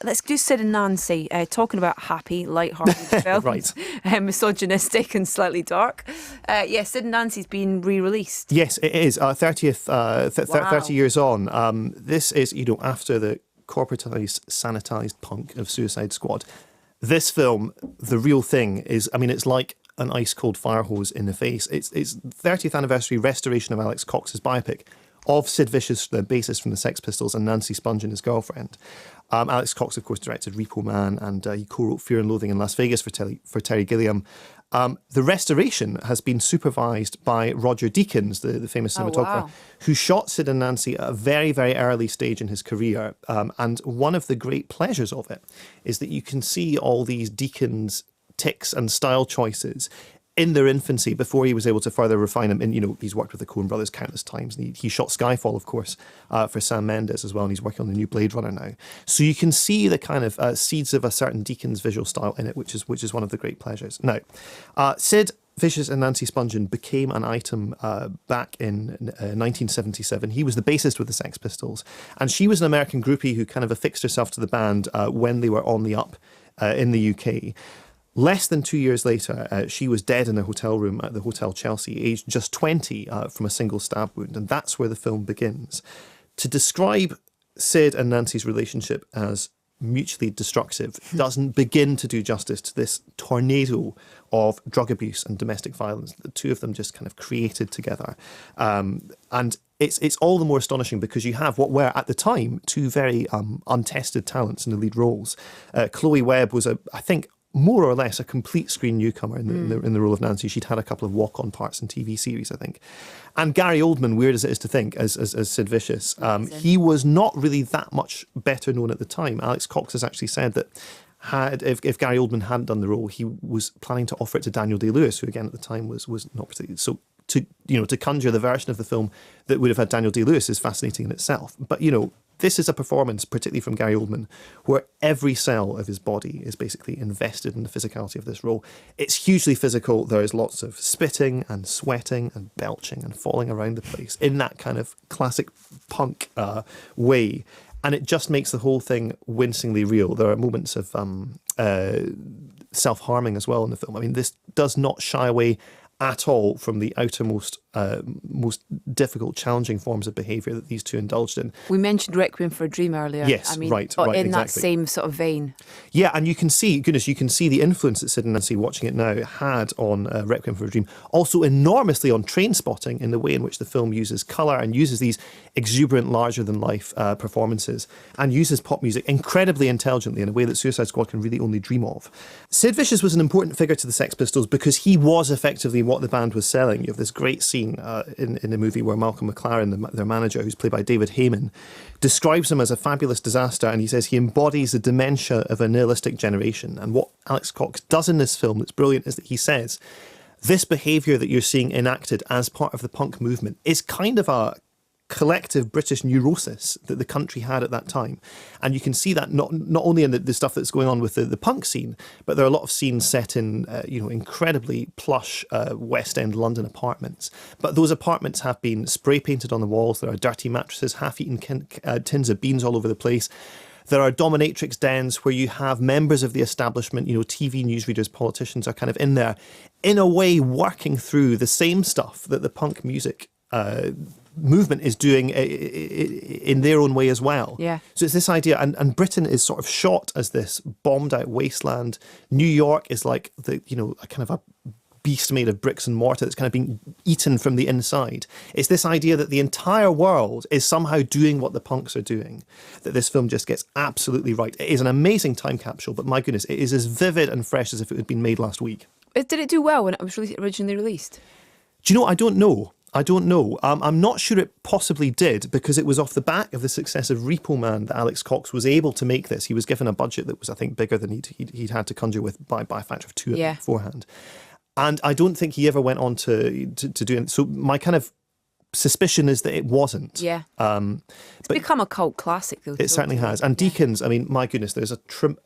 Let's do Sid and Nancy, talking about happy, light-hearted films. Right. Misogynistic and slightly dark. Yeah, Sid and Nancy's been re-released. Yes, it is. 30 years on. This is, after the corporatized, sanitized punk of Suicide Squad. This film, the real thing is, it's like an ice-cold fire hose in the face. It's 30th anniversary restoration of Alex Cox's biopic of Sid Vicious, the bassist from the Sex Pistols, and Nancy Spungen, his girlfriend. Alex Cox, of course, directed Repo Man, and he co-wrote Fear and Loathing in Las Vegas for Terry Gilliam. The restoration has been supervised by Roger Deakins, the famous cinematographer, who shot Sid and Nancy at a very, very early stage in his career. And one of the great pleasures of it is that you can see all these Deakins tics and style choices in their infancy before he was able to further refine them. And, he's worked with the Coen brothers countless times. And he shot Skyfall, of course, for Sam Mendes as well. And he's working on the new Blade Runner now. So you can see the kind of seeds of a certain Deakins visual style in it, which is one of the great pleasures. Now, Sid Vicious and Nancy Spungen became an item back in 1977. He was the bassist with the Sex Pistols. And she was an American groupie who kind of affixed herself to the band when they were on the up in the UK. Less than 2 years later, she was dead in a hotel room at the Hotel Chelsea, aged just 20 from a single stab wound. And that's where the film begins. To describe Sid and Nancy's relationship as mutually destructive doesn't begin to do justice to this tornado of drug abuse and domestic violence that the two of them just kind of created together. And it's all the more astonishing because you have what were at the time two very untested talents in the lead roles. Chloe Webb was, I think, more or less a complete screen newcomer in the role of Nancy. She'd had a couple of walk-on parts in TV series, I think. And Gary Oldman, weird as it is to think, as Sid Vicious, he was not really that much better known at the time. Alex Cox has actually said that if Gary Oldman hadn't done the role, he was planning to offer it to Daniel Day-Lewis, who again at the time was not particularly so. To conjure the version of the film that would have had Daniel Day-Lewis is fascinating in itself. But this is a performance, particularly from Gary Oldman, where every cell of his body is basically invested in the physicality of this role. It's hugely physical. There is lots of spitting and sweating and belching and falling around the place in that kind of classic punk way. And it just makes the whole thing wincingly real. There are moments of self-harming as well in the film. This does not shy away at all from the outermost, most difficult, challenging forms of behaviour that these two indulged in. We mentioned Requiem for a Dream earlier. Yes, right, but in exactly. that same sort of vein. Yeah, and you can see the influence that Sid and Nancy, watching it now, had on Requiem for a Dream. Also enormously on Trainspotting in the way in which the film uses colour and uses these exuberant, larger-than-life performances and uses pop music incredibly intelligently in a way that Suicide Squad can really only dream of. Sid Vicious was an important figure to the Sex Pistols because he was effectively what the band was selling. You have this great scene in the movie where Malcolm McLaren, their manager, who's played by David Heyman, describes him as a fabulous disaster, and he says he embodies the dementia of a nihilistic generation. And what Alex Cox does in this film that's brilliant is that he says this behaviour that you're seeing enacted as part of the punk movement is kind of a collective British neurosis that the country had at that time. And you can see that not only in the stuff that's going on with the punk scene, but there are a lot of scenes set in incredibly plush West End London apartments. But those apartments have been spray painted on the walls. There are dirty mattresses, half-eaten tins of beans all over the place. There are dominatrix dens where you have members of the establishment, TV newsreaders, politicians are kind of in there, in a way working through the same stuff that the punk music movement is doing in their own way as well. Yeah. So it's this idea, and Britain is sort of shot as this bombed out wasteland. New York is like a kind of a beast made of bricks and mortar that's kind of being eaten from the inside. It's this idea that the entire world is somehow doing what the punks are doing, that this film just gets absolutely right. It is an amazing time capsule, but my goodness, it is as vivid and fresh as if it had been made last week. Did it do well when it was originally released? Do you know, I don't know. I'm not sure it possibly did because it was off the back of the success of Repo Man that Alex Cox was able to make this. He was given a budget that was, I think, bigger than he'd had to conjure with by a factor of two beforehand. And I don't think he ever went on to do it. So my kind of suspicion is that it wasn't. Yeah. It's But become a cult classic, though. it certainly has. And Deakins, I mean, my goodness, there's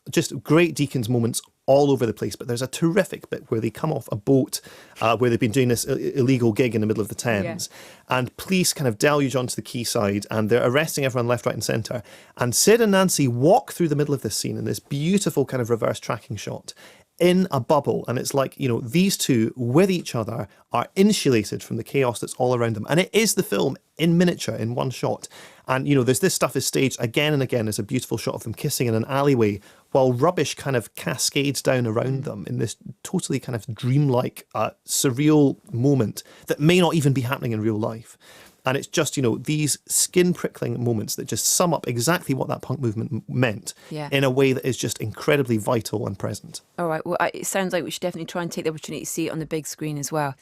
just great Deakins moments all over the place. But there's a terrific bit where they come off a boat where they've been doing this illegal gig in the middle of the Thames. Yeah. And police kind of deluge onto the quayside and they're arresting everyone left, right and centre. And Sid and Nancy walk through the middle of this scene in this beautiful kind of reverse tracking shot in a bubble. And it's like, these two with each other are insulated from the chaos that's all around them. And it is the film in miniature, in one shot. And, there's this stuff is staged again and again. There's a beautiful shot of them kissing in an alleyway while rubbish kind of cascades down around them in this totally kind of dreamlike, surreal moment that may not even be happening in real life. And it's just, these skin-prickling moments that just sum up exactly what that punk movement meant in a way that is just incredibly vital and present. All right. Well, it sounds like we should definitely try and take the opportunity to see it on the big screen as well.